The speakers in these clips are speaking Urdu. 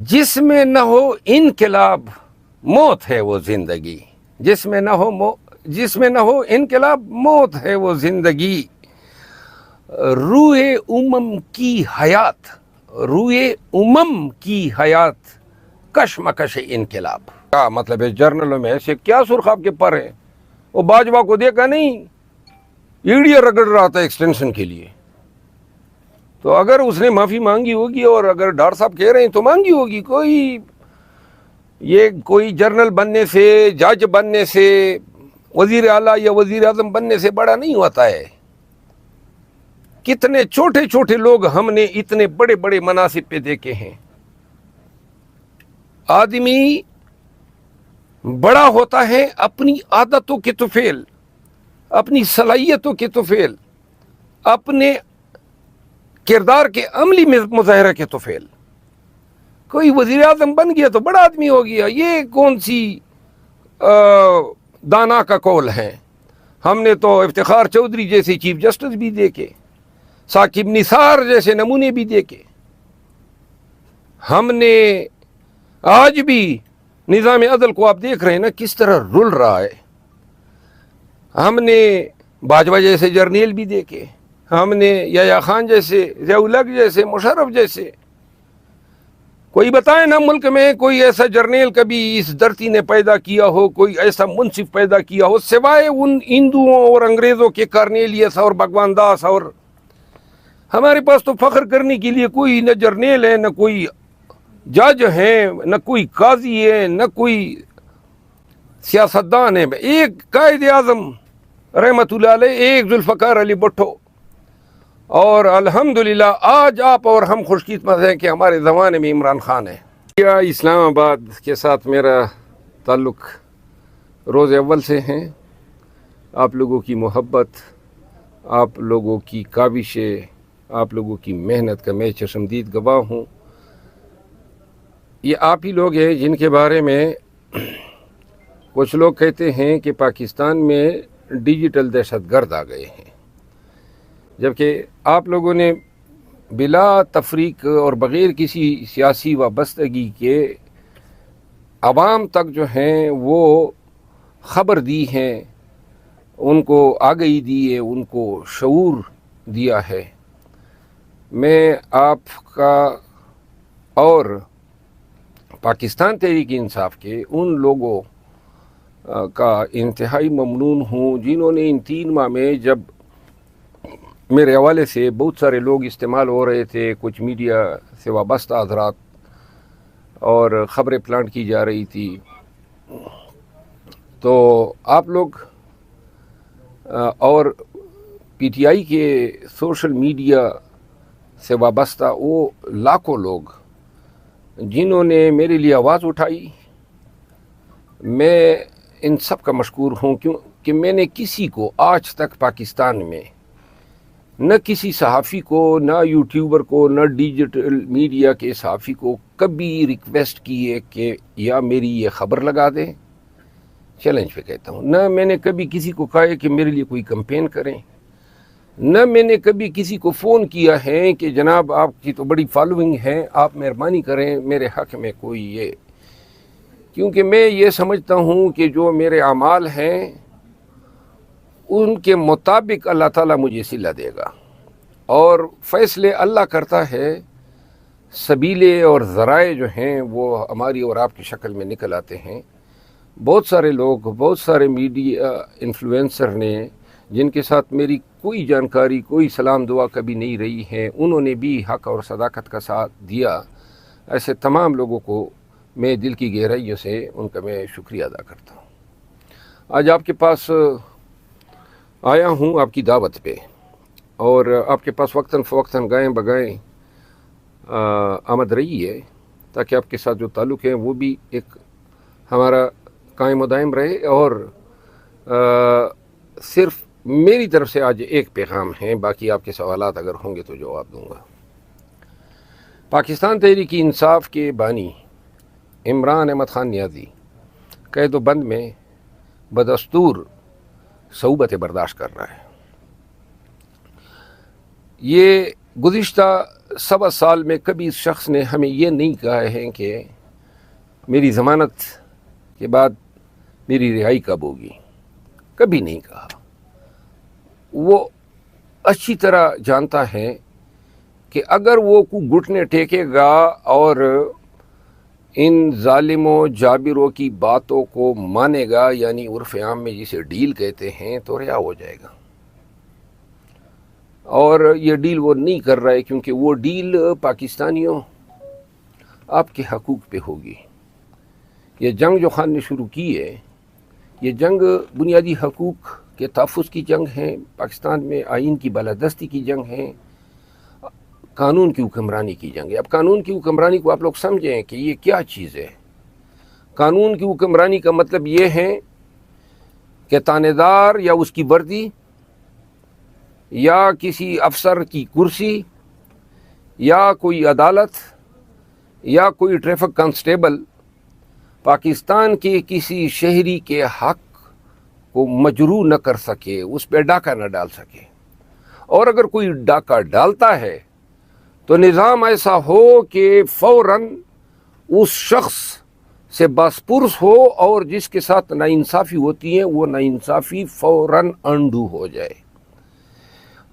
جس میں نہ ہو انقلاب موت ہے وہ زندگی، جس میں نہ ہو انقلاب موت ہے وہ زندگی، روئے امم کی حیات کشمکش انقلاب۔ کیا مطلب ہے؟ جرنلوں میں ایسے کیا سرخاب کے پر ہیں؟ وہ باجوہ کو دیکھا نہیں، ایڑیاں رگڑ رہا تھا ایکسٹینشن کے لیے، تو اگر اس نے معافی مانگی ہوگی اور اگر ڈاکٹر صاحب کہہ رہے ہیں تو مانگی ہوگی۔ کوئی جرنل بننے سے، جج بننے سے، وزیر اعلیٰ یا وزیر اعظم بننے سے بڑا نہیں ہوتا ہے۔ کتنے چھوٹے چھوٹے لوگ ہم نے اتنے بڑے بڑے مناصب پہ دیکھے ہیں۔ آدمی بڑا ہوتا ہے اپنی عادتوں کے طفیل، اپنی صلاحیتوں کے طفیل، اپنے کردار کے عملی مظاہرہ کے طفیل۔ کوئی وزیر اعظم بن گیا تو بڑا آدمی ہو گیا، یہ کون سی دانا کا قول ہے؟ ہم نے تو افتخار چودھری جیسے چیف جسٹس بھی دیکھے، ثاقب نثار جیسے نمونے بھی دیکھے۔ ہم نے آج بھی نظام عدل کو آپ دیکھ رہے ہیں نا کس طرح رل رہا ہے۔ ہم نے باجوہ جیسے جرنیل بھی دیکھے، ہم نے یحییٰ خان جیسے، ضیاء الحق جیسے، مشرف جیسے۔ کوئی بتائے نا ملک میں کوئی ایسا جرنیل کبھی اس دھرتی نے پیدا کیا ہو، کوئی ایسا منصف پیدا کیا ہو سوائے ان ہندوؤں اور انگریزوں کے کارنیلیس اور بھگوان داس۔ اور ہمارے پاس تو فخر کرنے کے لیے کوئی نہ جرنیل ہے، نہ کوئی جج ہے، نہ کوئی قاضی ہے، نہ کوئی سیاستدان ہے۔ ایک قائد اعظم رحمت اللہ علیہ، ایک ذوالفقار علی بھٹو، اور الحمدللہ آج آپ اور ہم خوش قسمت ہیں کہ ہمارے زمانے میں عمران خان ہے۔ اسلام آباد کے ساتھ میرا تعلق روز اول سے ہیں۔ آپ لوگوں کی محبت، آپ لوگوں کی کاوشیں، آپ لوگوں کی محنت کا میں چشمدید گواہ ہوں۔ یہ آپ ہی لوگ ہیں جن کے بارے میں کچھ لوگ کہتے ہیں کہ پاکستان میں ڈیجیٹل دہشت گرد آ گئے ہیں، جبکہ آپ لوگوں نے بلا تفریق اور بغیر کسی سیاسی وابستگی کے عوام تک جو ہیں وہ خبر دی ہے، ان کو آگہی دی ہے، ان کو شعور دیا ہے۔ میں آپ کا اور پاکستان تحریک انصاف کے ان لوگوں کا انتہائی ممنون ہوں جنہوں نے ان 3 ماہ میں، جب میرے حوالے سے بہت سارے لوگ استعمال ہو رہے تھے، کچھ میڈیا سے وابستہ حضرات، اور خبریں پلانٹ کی جا رہی تھی، تو آپ لوگ اور پی ٹی آئی کے سوشل میڈیا سے وابستہ وہ لاکھوں لوگ جنہوں نے میرے لیے آواز اٹھائی، میں ان سب کا مشکور ہوں، کیونکہ میں نے کسی کو آج تک پاکستان میں، نہ کسی صحافی کو، نہ یوٹیوبر کو، نہ ڈیجیٹل میڈیا کے صحافی کو کبھی ریکویسٹ کی ہے کہ یا میری یہ خبر لگا دیں، چیلنج پہ کہتا ہوں، نہ میں نے کبھی کسی کو کہا ہے کہ میرے لیے کوئی کمپین کریں، نہ میں نے کبھی کسی کو فون کیا ہے کہ جناب آپ کی تو بڑی فالوئنگ ہے، آپ مہربانی کریں میرے حق میں کوئی یہ، کیونکہ میں یہ سمجھتا ہوں کہ جو میرے اعمال ہیں ان کے مطابق اللہ تعالیٰ مجھے صلہ دے گا، اور فیصلے اللہ کرتا ہے، سبیلے اور ذرائع جو ہیں وہ ہماری اور آپ کی شکل میں نکل آتے ہیں۔ بہت سارے لوگ، بہت سارے میڈیا انفلوئنسر نے جن کے ساتھ میری کوئی جانکاری، کوئی سلام دعا کبھی نہیں رہی ہے، انہوں نے بھی حق اور صداقت کا ساتھ دیا۔ ایسے تمام لوگوں کو میں دل کی گہرائیوں سے ان کا میں شکریہ ادا کرتا ہوں۔ آج آپ کے پاس آیا ہوں آپ کی دعوت پہ، اور آپ کے پاس وقتاً فوقتاً گائیں بگائیں آمد رہی ہے، تاکہ آپ کے ساتھ جو تعلق ہے وہ بھی ایک ہمارا قائم و دائم رہے۔ اور صرف میری طرف سے آج ایک پیغام ہے، باقی آپ کے سوالات اگر ہوں گے تو جواب دوں گا۔ پاکستان تحریک انصاف کے بانی عمران احمد خان نیازی قید و بند میں بدستور صعوبت برداشت کر رہا ہے۔ یہ گزشتہ 1.25 سال میں کبھی اس شخص نے ہمیں یہ نہیں کہا ہے کہ میری ضمانت کے بعد میری رہائی کب ہوگی، کبھی نہیں کہا۔ وہ اچھی طرح جانتا ہے کہ اگر وہ گھٹنے ٹیکے گا اور ان ظالموں جابروں کی باتوں کو مانے گا، یعنی عرف عام میں جسے ڈیل کہتے ہیں، تو رہا ہو جائے گا۔ اور یہ ڈیل وہ نہیں کر رہا ہے کیونکہ وہ ڈیل پاکستانیوں آپ کے حقوق پہ ہوگی۔ یہ جنگ جو خان نے شروع کی ہے، یہ جنگ بنیادی حقوق کے تحفظ کی جنگ ہے، پاکستان میں آئین کی بالادستی کی جنگ ہے، قانون کی حکمرانی کی جنگ ہے۔ اب قانون کی حکمرانی کو آپ لوگ سمجھیں کہ یہ کیا چیز ہے۔ قانون کی حکمرانی کا مطلب یہ ہے کہ تانے دار یا اس کی وردی یا کسی افسر کی کرسی یا کوئی عدالت یا کوئی ٹریفک کانسٹیبل پاکستان کے کسی شہری کے حق کو مجروح نہ کر سکے، اس پہ ڈاکہ نہ ڈال سکے، اور اگر کوئی ڈاکہ ڈالتا ہے تو نظام ایسا ہو کہ فوراً اس شخص سے باسپرس ہو اور جس کے ساتھ ناانصافی ہوتی ہے وہ ناانصافی فوراً انڈو ہو جائے۔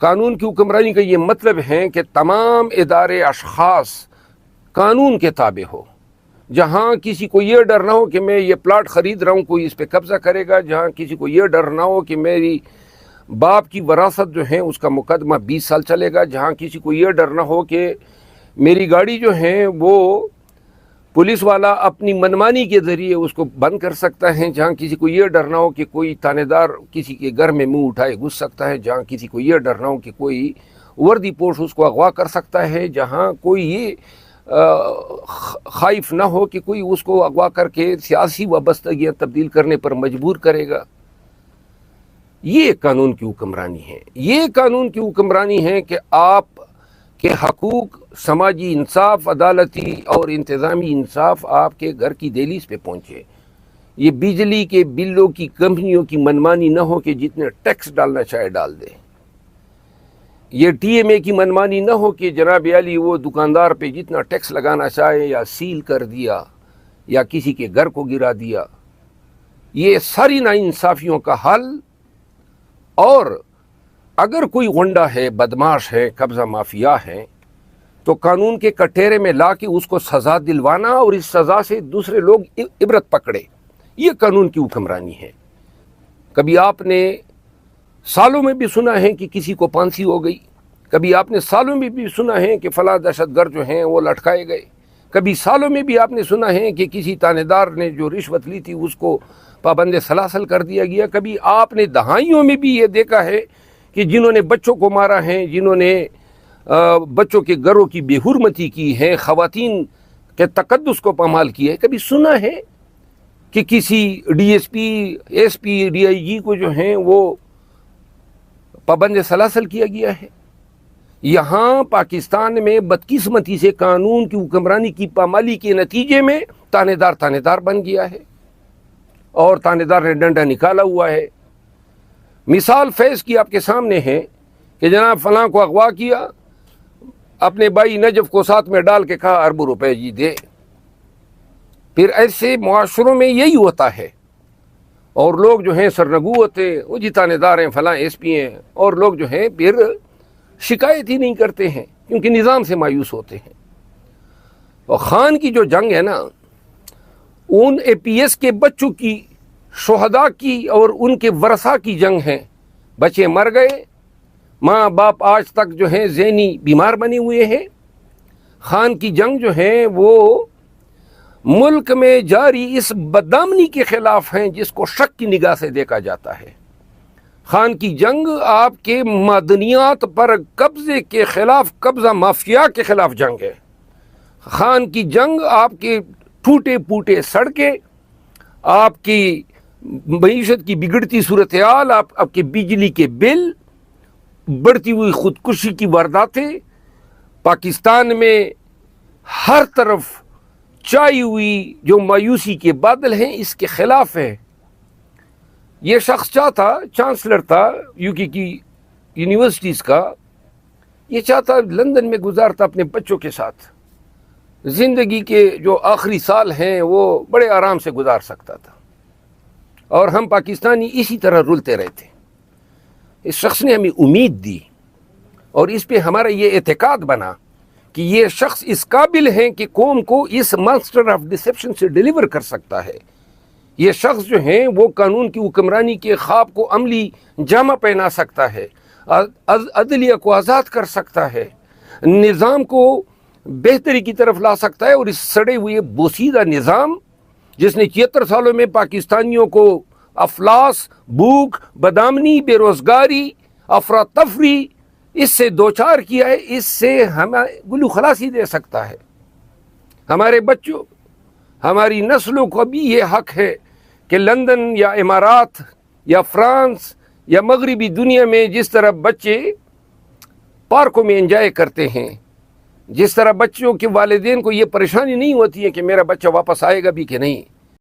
قانون کی حکمرانی کا یہ مطلب ہے کہ تمام ادارے اشخاص قانون کے تابع ہو، جہاں کسی کو یہ ڈر نہ ہو کہ میں یہ پلاٹ خرید رہا ہوں کوئی اس پہ قبضہ کرے گا، جہاں کسی کو یہ ڈر نہ ہو کہ میری باپ کی وراثت جو ہے اس کا مقدمہ 20 سال چلے گا، جہاں کسی کو یہ ڈر نہ ہو کہ میری گاڑی جو ہے وہ پولیس والا اپنی منمانی کے ذریعے اس کو بند کر سکتا ہے، جہاں کسی کو یہ ڈر نہ ہو کہ کوئی تانے دار کسی کے گھر میں منہ اٹھائے گھس سکتا ہے، جہاں کسی کو یہ ڈر نہ ہو کہ کوئی وردی پوش اس کو اغوا کر سکتا ہے، جہاں کوئی یہ خائف نہ ہو کہ کوئی اس کو اغوا کر کے سیاسی وابستگیاں تبدیل کرنے پر مجبور کرے گا۔ یہ قانون کی حکمرانی ہے۔ یہ قانون کی حکمرانی ہے کہ آپ کے حقوق، سماجی انصاف، عدالتی اور انتظامی انصاف آپ کے گھر کی دہلیز پہ پہنچے۔ یہ بجلی کے بلوں کی کمپنیوں کی منمانی نہ ہو کہ جتنے ٹیکس ڈالنا چاہے ڈال دے۔ یہ ٹی ایم اے کی منمانی نہ ہو کہ جناب علی وہ دکاندار پہ جتنا ٹیکس لگانا چاہے یا سیل کر دیا یا کسی کے گھر کو گرا دیا۔ یہ ساری ناانصافیوں کا حل، اور اگر کوئی غنڈہ ہے، بدماش ہے، قبضہ مافیا ہے، تو قانون کے کٹہرے میں لا کے اس کو سزا دلوانا اور اس سزا سے دوسرے لوگ عبرت پکڑے، یہ قانون کی حکمرانی ہے۔ کبھی آپ نے سالوں میں بھی سنا ہے کہ کسی کو پھانسی ہو گئی، کبھی آپ نے سالوں میں بھی سنا ہے کہ فلاں دہشت گرد جو ہیں وہ لٹکائے گئے، کبھی سالوں میں بھی آپ نے سنا ہے کہ کسی تانے دار نے جو رشوت لی تھی اس کو پابند سلاسل کر دیا گیا۔ کبھی آپ نے دہائیوں میں بھی یہ دیکھا ہے کہ جنہوں نے بچوں کو مارا ہے، جنہوں نے بچوں کے گھروں کی بے حرمتی کی ہے، خواتین کے تقدس کو پامال کیا ہے۔ کبھی سنا ہے کہ کسی D S P, S P, D I G کو جو ہیں وہ پابند سلاسل کیا گیا ہے؟ یہاں پاکستان میں بدقسمتی سے قانون کی حکمرانی کی پامالی کے نتیجے میں تانے دار بن گیا ہے، اور تانے دار نے ڈنڈا نکالا ہوا ہے۔ مثال فیض کی آپ کے سامنے ہے کہ جناب فلاں کو اغوا کیا، اپنے بھائی نجف کو ساتھ میں ڈال کے کہا اربوں روپے جی دے۔ پھر ایسے معاشروں میں یہی ہوتا ہے، اور لوگ جو ہیں سرنگو ہوتے، وہ جی تانے دار ہیں، فلاں ایس پی ہیں، اور لوگ جو ہیں پھر شکایت ہی نہیں کرتے ہیں کیونکہ نظام سے مایوس ہوتے ہیں۔ اور خان کی جو جنگ ہے نا، ان اے پی ایس کے بچوں کی، شہداء کی اور ان کے ورثاء کی جنگ ہے۔ بچے مر گئے، ماں باپ آج تک جو ہیں ذہنی بیمار بنے ہوئے ہیں۔ خان کی جنگ جو ہے وہ ملک میں جاری اس بدامنی کے خلاف ہیں جس کو شک کی نگاہ سے دیکھا جاتا ہے۔ خان کی جنگ آپ کے معدنیات پر قبضے کے خلاف، قبضہ مافیا کے خلاف جنگ ہے۔ خان کی جنگ آپ کے ٹوٹے پوٹے سڑکیں، آپ کی معیشت کی بگڑتی صورتحال، آپ کے بجلی کے بل، بڑھتی ہوئی خودکشی کی وارداتیں، پاکستان میں ہر طرف چھائی ہوئی جو مایوسی کے بادل ہیں، اس کے خلاف ہے۔ یہ شخص چانسلر تھا یو کے کی یونیورسٹیز کا، یہ چاہتا لندن میں گزارتا اپنے بچوں کے ساتھ زندگی کے جو آخری سال ہیں وہ بڑے آرام سے گزار سکتا تھا، اور ہم پاکستانی اسی طرح رلتے رہتے۔ اس شخص نے ہمیں امید دی اور اس پہ ہمارا یہ اعتقاد بنا کہ یہ شخص اس قابل ہیں کہ قوم کو اس ماسٹر آف ڈسیپشن سے ڈیلیور کر سکتا ہے۔ یہ شخص جو ہیں وہ قانون کی حکمرانی کے خواب کو عملی جامہ پہنا سکتا ہے، عدلیہ کو آزاد کر سکتا ہے، نظام کو بہتری کی طرف لا سکتا ہے، اور اس سڑے ہوئے بوسیدہ نظام جس نے 76 سالوں میں پاکستانیوں کو افلاس، بھوک، بدامنی، بے روزگاری، افراتفری اس سے دوچار کیا ہے، اس سے ہمیں گلو خلاصی دے سکتا ہے۔ ہمارے بچوں، ہماری نسلوں کو بھی یہ حق ہے کہ لندن یا امارات یا فرانس یا مغربی دنیا میں جس طرح بچے پارکوں میں انجوائے کرتے ہیں، جس طرح بچوں کے والدین کو یہ پریشانی نہیں ہوتی ہے کہ میرا بچہ واپس آئے گا بھی کہ نہیں،